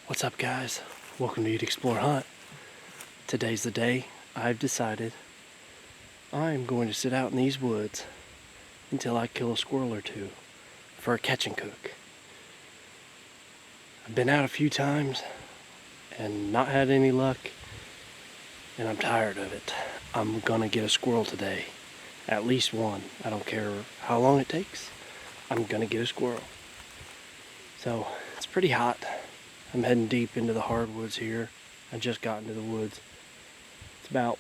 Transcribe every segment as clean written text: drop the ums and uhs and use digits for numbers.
What's up, guys? Welcome to Eat, Explore, Hunt. Today's the day I've decided I'm going to sit out in these woods until I kill a squirrel or two for a catch and cook. I've been out a few times and not had any luck, and I'm tired of it. I'm gonna get a squirrel today. At least one. I don't care how long it takes. I'm gonna get a squirrel. So, it's pretty hot. I'm heading deep into the hardwoods here. I just got into the woods. It's about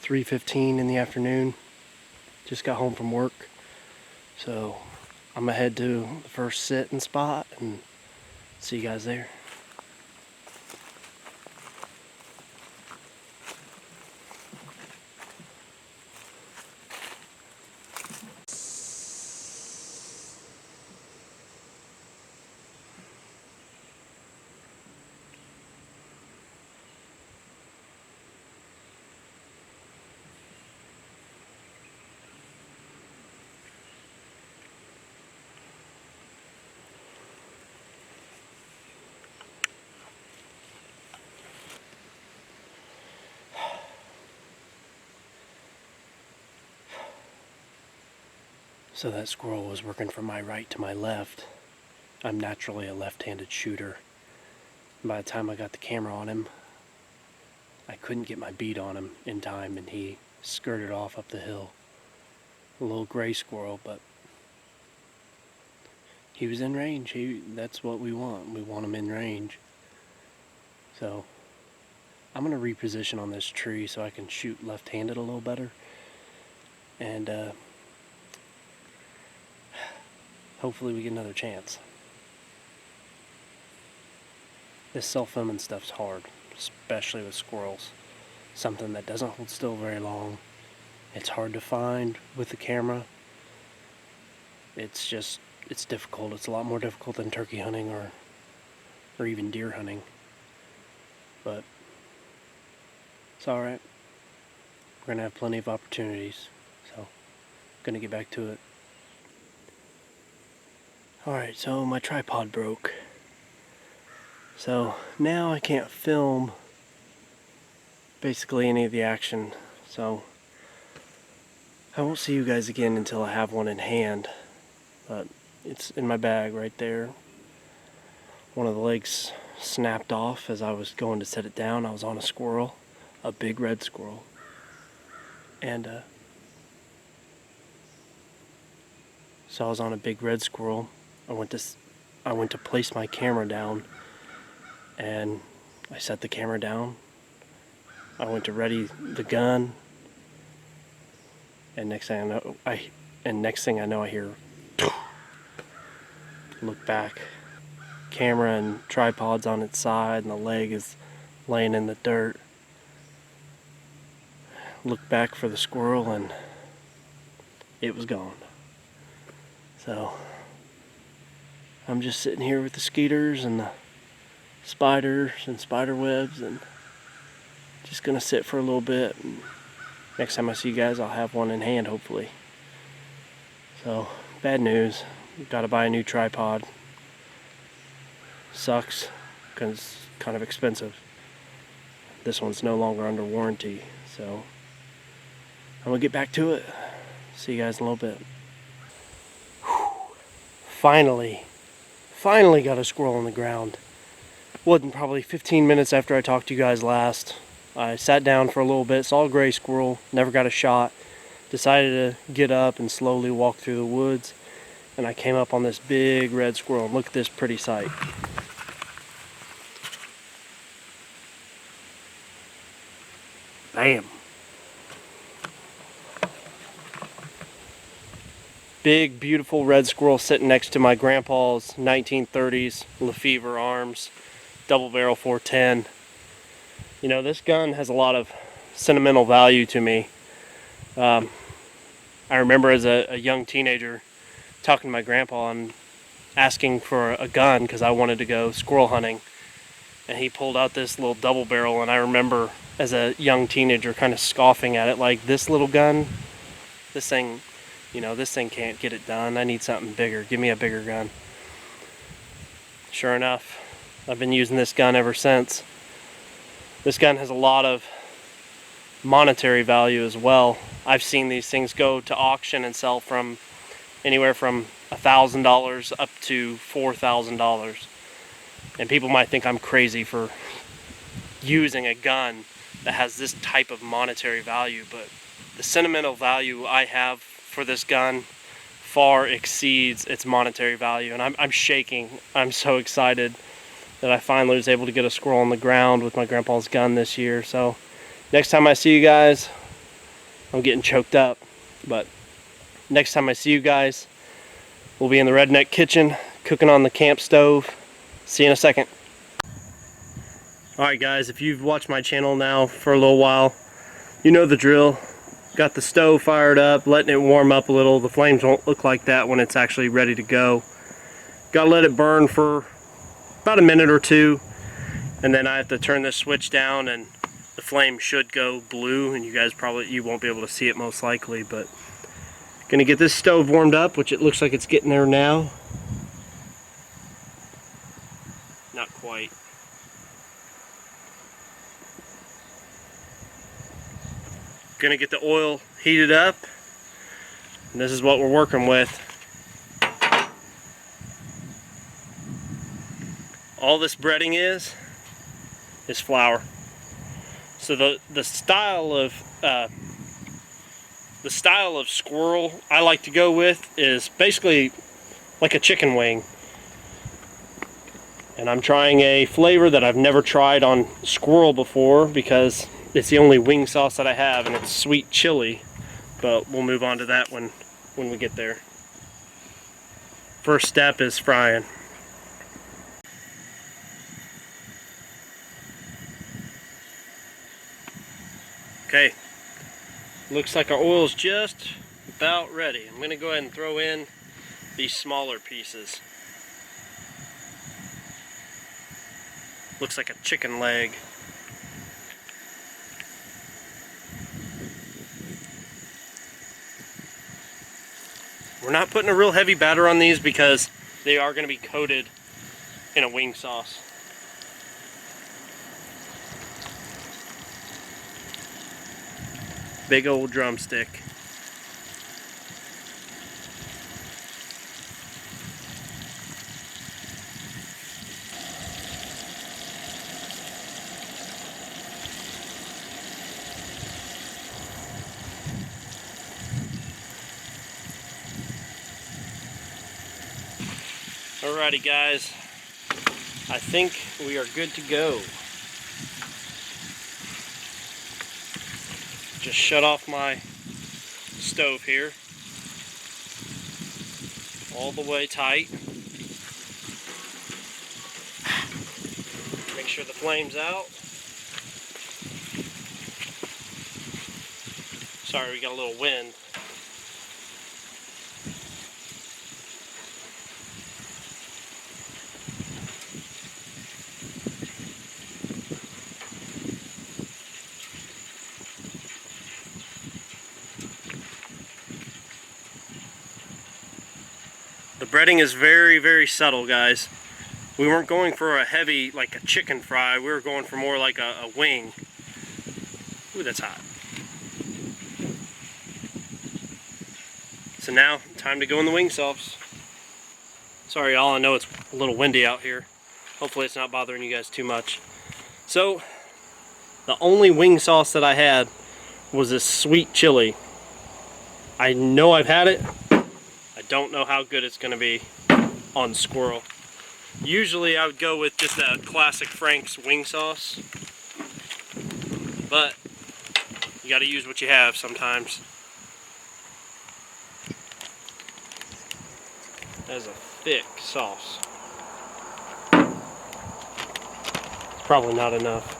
3:15 in the afternoon. Just got home from work. So I'm gonna head to the first sitting spot and see you guys there. So that squirrel was working from my right to my left. I'm naturally a left-handed shooter. By the time I got the camera on him, I couldn't get my bead on him in time, and he skirted off up the hill. A little gray squirrel, but he was in range. That's what we want. We want him in range. So I'm going to reposition on this tree so I can shoot left-handed a little better. And hopefully we get another chance. This self-filming stuff's hard, especially with squirrels. Something that doesn't hold still very long. It's hard to find with the camera. It's difficult. It's a lot more difficult than turkey hunting or even deer hunting. But it's alright. We're going to have plenty of opportunities. So, going to get back to it. Alright, so my tripod broke. So now I can't film basically any of the action. So I won't see you guys again until I have one in hand. But it's in my bag right there. One of the legs snapped off as I was going to set it down. I was on a squirrel, a big red squirrel. And so I was on a big red squirrel. I went to place my camera down, and I set the camera down. I went to ready the gun, and next thing I know, I hear. Look back, camera and tripod's on its side, and the leg is laying in the dirt. Look back for the squirrel, and it was gone. So I'm just sitting here with the skeeters and the spiders and spider webs, and just gonna sit for a little bit, and next time I see you guys I'll have one in hand, hopefully. So bad news, gotta buy a new tripod. Sucks because it's kind of expensive. This one's no longer under warranty, so I'm gonna get back to it. See you guys in a little bit. Finally got a squirrel on the ground. Wasn't probably 15 minutes after I talked to you guys last. I sat down for a little bit, saw a gray squirrel, never got a shot. Decided to get up and slowly walk through the woods, and I came up on this big red squirrel. Look at this pretty sight. Bam! Big, beautiful red squirrel sitting next to my grandpa's 1930s Lefevre Arms double barrel 410. You know, this gun has a lot of sentimental value to me. I remember as a young teenager talking to my grandpa and asking for a gun because I wanted to go squirrel hunting, and he pulled out this little double barrel, and I remember as a young teenager kind of scoffing at it, like, this little gun, this thing can't get it done. I need something bigger. Give me a bigger gun. Sure enough, I've been using this gun ever since. This gun has a lot of monetary value as well. I've seen these things go to auction and sell from anywhere from $1,000 up to $4,000. And people might think I'm crazy for using a gun that has this type of monetary value, but the sentimental value I have for this gun far exceeds its monetary value, and I'm shaking. I'm so excited that I finally was able to get a squirrel on the ground with my grandpa's gun this year. So next time I see you guys, I'm getting choked up, but next time I see you guys, we'll be in the redneck kitchen cooking on the camp stove. See you in a second. Alright guys, if you've watched my channel now for a little while, you know the drill. Got the stove fired up, letting it warm up a little. The flames won't look like that when it's actually ready to go. Gotta let it burn for about a minute or two, and then I have to turn this switch down and the flame should go blue, and you won't be able to see it most likely, but gonna get this stove warmed up, which it looks like it's getting there now. Not quite. Gonna get the oil heated up, and this is what we're working with. All this breading is flour. So the style of squirrel I like to go with is basically like a chicken wing, and I'm trying a flavor that I've never tried on squirrel before because it's the only wing sauce that I have, and it's sweet chili, but we'll move on to that when we get there. First step is frying. Okay, looks like our oil's just about ready. I'm gonna go ahead and throw in these smaller pieces. Looks like a chicken leg. We're not putting a real heavy batter on these because they are going to be coated in a wing sauce. Big old drumstick. Alrighty guys, I think we are good to go. Just shut off my stove here, all the way tight. Make sure the flame's out. Sorry, we got a little wind. The breading is very, very subtle, guys. We weren't going for a heavy, like a chicken fry. We were going for more like a wing. Ooh, that's hot. So now, time to go in the wing sauce. Sorry y'all, I know it's a little windy out here. Hopefully it's not bothering you guys too much. So, the only wing sauce that I had was this sweet chili. I know I've had it. I don't know how good it's going to be on squirrel. Usually I would go with just a classic Frank's wing sauce, but you got to use what you have sometimes. That is a thick sauce. It's probably not enough.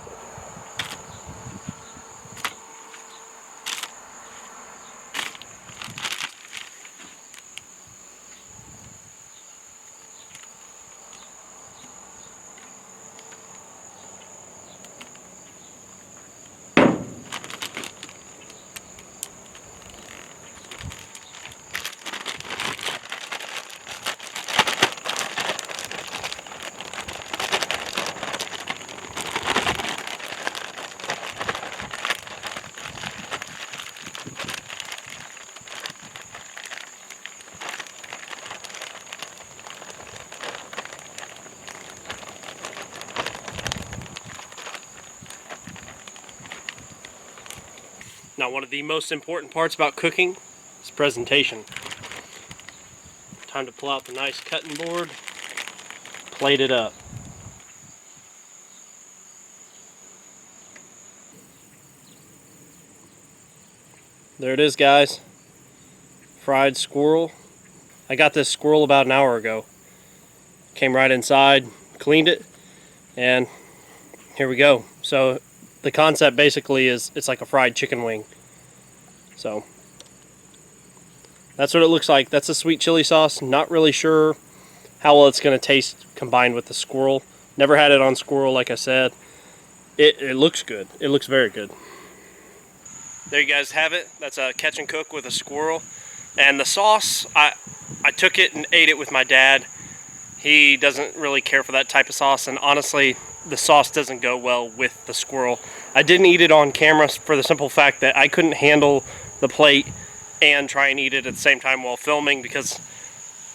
Now, one of the most important parts about cooking is presentation. Time to pull out the nice cutting board, plate it up. There it is, guys. Fried squirrel. I got this squirrel about an hour ago. Came right inside, cleaned it, and here we go. So the concept basically is it's like a fried chicken wing. So that's what it looks like. That's a sweet chili sauce. Not really sure how well it's going to taste combined with the squirrel. Never had it on squirrel, like I said. It looks good. It looks very good. There you guys have it. That's a catch and cook with a squirrel. And the sauce, I took it and ate it with my dad. He doesn't really care for that type of sauce, and honestly, the sauce doesn't go well with the squirrel. I didn't eat it on camera for the simple fact that I couldn't handle the plate and try and eat it at the same time while filming because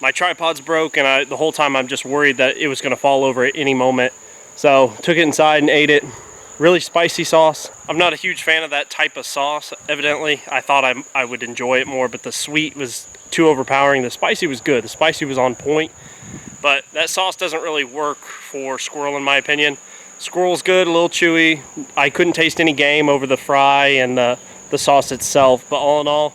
my tripod's broke, and the whole time I'm just worried that it was going to fall over at any moment. So took it inside and ate it. Really spicy sauce. I'm not a huge fan of that type of sauce, evidently. I thought I would enjoy it more, but the sweet was too overpowering. The spicy was good. The spicy was on point, but that sauce doesn't really work for squirrel in my opinion. Squirrel's good, a little chewy. I couldn't taste any game over the fry and the sauce itself, but all in all,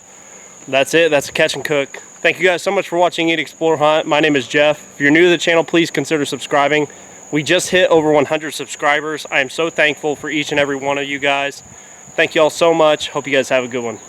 that's it. That's a catch and cook. Thank you guys so much for watching Eat, Explore, Hunt. My name is Jeff. If you're new to the channel, please consider subscribing. We just hit over 100 subscribers. I am so thankful for each and every one of you guys. Thank you all so much. Hope you guys have a good one.